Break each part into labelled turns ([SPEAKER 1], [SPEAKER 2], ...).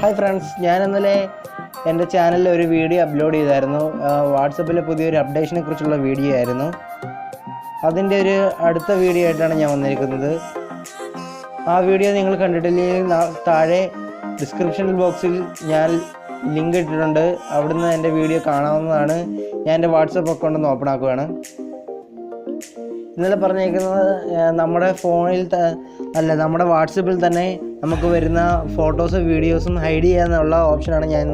[SPEAKER 1] Hi friends, ഞാൻ ഇന്നലെ എൻ്റെ ചാനലിൽ ഒരു വീഡിയോ അപ്ലോഡ് ചെയ്തായിരുന്നു. വാട്സപ്പിലെ പുതിയൊരു അപ്ഡേഷനെ കുറിച്ചുള്ള വീഡിയോ ആയിരുന്നു. അതിൻ്റെ ഒരു അടുത്ത വീഡിയോ ആയിട്ടാണ് ഞാൻ വന്നിരിക്കുന്നത്. ആ വീഡിയോ നിങ്ങൾ കണ്ടിട്ടില്ലെങ്കിൽ താഴെ ഡിസ്ക്രിപ്ഷൻ ബോക്സിൽ ഞാൻ ലിങ്ക് ഇട്ടിട്ടുണ്ട്. അവിടുന്ന് എൻ്റെ വീഡിയോ കാണാവുന്നതാണ്. ഞാൻ എൻ്റെ വാട്സപ്പ് അക്കൗണ്ട് ഒന്ന് ഓപ്പൺ ആക്കുകയാണ്. ഇന്നലെ പറഞ്ഞേക്കുന്നത് നമ്മുടെ ഫോണിൽ നമ്മുടെ വാട്സപ്പിൽ തന്നെ നമുക്ക് വരുന്ന ഫോട്ടോസും വീഡിയോസും ഹൈഡ് ചെയ്യാനുള്ള ഓപ്ഷനാണ് ഞാൻ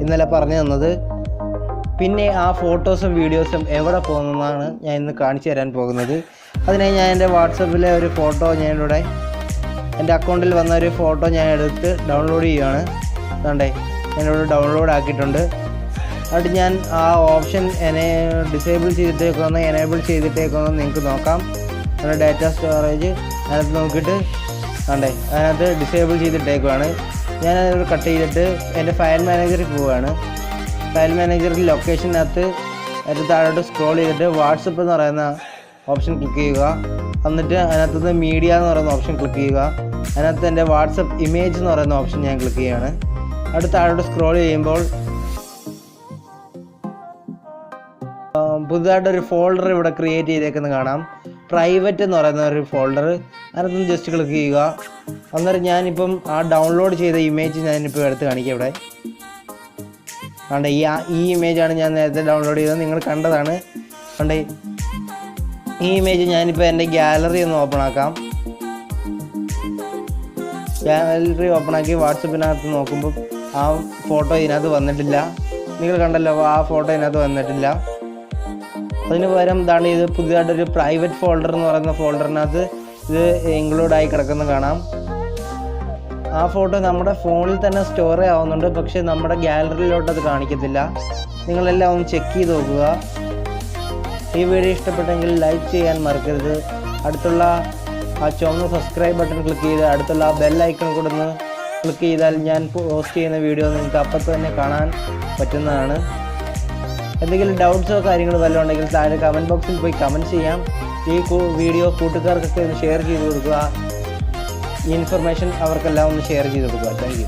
[SPEAKER 1] ഇന്നലെ പറഞ്ഞു തന്നത്. പിന്നെ ആ ഫോട്ടോസും വീഡിയോസും എവിടെ പോകുന്നതാണ് ഞാൻ ഇന്ന് കാണിച്ചു തരാൻ പോകുന്നത്. അതിനായി ഞാൻ എൻ്റെ വാട്സപ്പിലെ ഒരു ഫോട്ടോ ഞാനിവിടെ എൻ്റെ അക്കൗണ്ടിൽ വന്ന ഒരു ഫോട്ടോ ഞാൻ എടുത്ത് ഡൗൺലോഡ് ചെയ്യുകയാണ്. അതുകൊണ്ടേ ഞാനിവിടെ ഡൗൺലോഡ് ആക്കിയിട്ടുണ്ട്. അത് ഞാൻ ആ ഓപ്ഷൻ ഡിസേബിൾ ചെയ്തിട്ടേക്കൊന്ന് എനേബിൾ ചെയ്തിട്ടേക്കൊന്ന് നിങ്ങൾക്ക് നോക്കാം. അതിൻ്റെ ഡാറ്റ സ്റ്റോറേജ് അതിനകത്ത് നോക്കിയിട്ട് അതിനകത്ത് ഡിസേബിൾ ചെയ്തിട്ടേക്കുവാണ്. ഞാനത് കട്ട് ചെയ്തിട്ട് എൻ്റെ ഫയൽ മാനേജറിൽ പോവുകയാണ്. ഫയൽ മാനേജറിൽ ലൊക്കേഷനകത്ത് അതിൻ്റെ താഴോട്ട് സ്ക്രോൾ ചെയ്തിട്ട് വാട്സപ്പ് എന്ന് പറയുന്ന ഓപ്ഷൻ ക്ലിക്ക് ചെയ്യുക. എന്നിട്ട് അതിനകത്തുനിന്ന് മീഡിയ എന്ന് പറയുന്ന ഓപ്ഷൻ ക്ലിക്ക് ചെയ്യുക. അതിനകത്ത് എൻ്റെ വാട്സപ്പ് ഇമേജ് എന്ന് പറയുന്ന ഓപ്ഷൻ ഞാൻ ക്ലിക്ക് ചെയ്യുകയാണ്. അടുത്ത താഴോട്ട് സ്ക്രോൾ ചെയ്യുമ്പോൾ പുതുതായിട്ടൊരു ഫോൾഡർ ഇവിടെ ക്രിയേറ്റ് ചെയ്തേക്കുന്നത് കാണാം. പ്രൈവറ്റ് എന്ന് പറയുന്ന ഒരു ഫോൾഡർ. അതിനകത്ത് ജസ്റ്റ് ക്ലിക്ക് ചെയ്യുക. അന്നേരം ഞാനിപ്പം ആ ഡൗൺലോഡ് ചെയ്ത ഇമേജ് ഞാനിപ്പോൾ എടുത്ത് കാണിക്കാം. ഇവിടെ കണ്ടേ, ഈ ഇമേജാണ് ഞാൻ നേരത്തെ ഡൗൺലോഡ് ചെയ്തത്. നിങ്ങൾ കണ്ടതാണ്. കണ്ടേ, ഈ ഇമേജ് ഞാനിപ്പോൾ എൻ്റെ ഗാലറി ഒന്ന് ഓപ്പൺ ആക്കാം. ഗാലറി ഓപ്പൺ ആക്കി വാട്സപ്പിനകത്ത് നോക്കുമ്പോൾ ആ ഫോട്ടോ ഇതിനകത്ത് വന്നിട്ടില്ല. നിങ്ങൾ കണ്ടല്ലോ, ആ ഫോട്ടോ ഇതിനകത്ത് വന്നിട്ടില്ല. അതിന് പകരം ഇതാണ് ഇത് പുതിയതായിട്ടൊരു പ്രൈവറ്റ് ഫോൾഡർ എന്ന് പറയുന്ന ഫോൾഡറിനകത്ത് ഇത് ഇൻക്ലൂഡ് ആയി കിടക്കുന്ന കാണാം. ആ ഫോട്ടോ നമ്മുടെ ഫോണിൽ തന്നെ സ്റ്റോർ ആവുന്നുണ്ട്, പക്ഷേ നമ്മുടെ ഗാലറിയിലോട്ട് അത് കാണിക്കത്തില്ല. നിങ്ങളെല്ലാം ഒന്ന് ചെക്ക് ചെയ്ത് നോക്കുക. ഈ വീഡിയോ ഇഷ്ടപ്പെട്ടെങ്കിൽ ലൈക്ക് ചെയ്യാൻ മറക്കരുത്. അടുത്തുള്ള ആ ചുവന്ന സബ്സ്ക്രൈബ് ബട്ടൺ ക്ലിക്ക് ചെയ്ത് അടുത്തുള്ള ആ ബെൽ ഐക്കൺ കൂടെ ഒന്ന് ക്ലിക്ക് ചെയ്താൽ ഞാൻ പോസ്റ്റ് ചെയ്യുന്ന വീഡിയോ നിങ്ങൾക്ക് അപ്പം തന്നെ കാണാൻ പറ്റുന്നതാണ്. എന്തെങ്കിലും ഡൗട്ട്സോ കാര്യങ്ങളോ വല്ലതും ഉണ്ടെങ്കിൽ താഴെ കമൻറ്റ് ബോക്സിൽ പോയി കമൻറ്റ് ചെയ്യാം. ഈ വീഡിയോ കൂട്ടുകാർക്കൊക്കെ ഒന്ന് ഷെയർ ചെയ്ത് കൊടുക്കുക. ഈ ഇൻഫർമേഷൻ അവർക്കെല്ലാം ഒന്ന് ഷെയർ ചെയ്ത് കൊടുക്കുക. Thank you.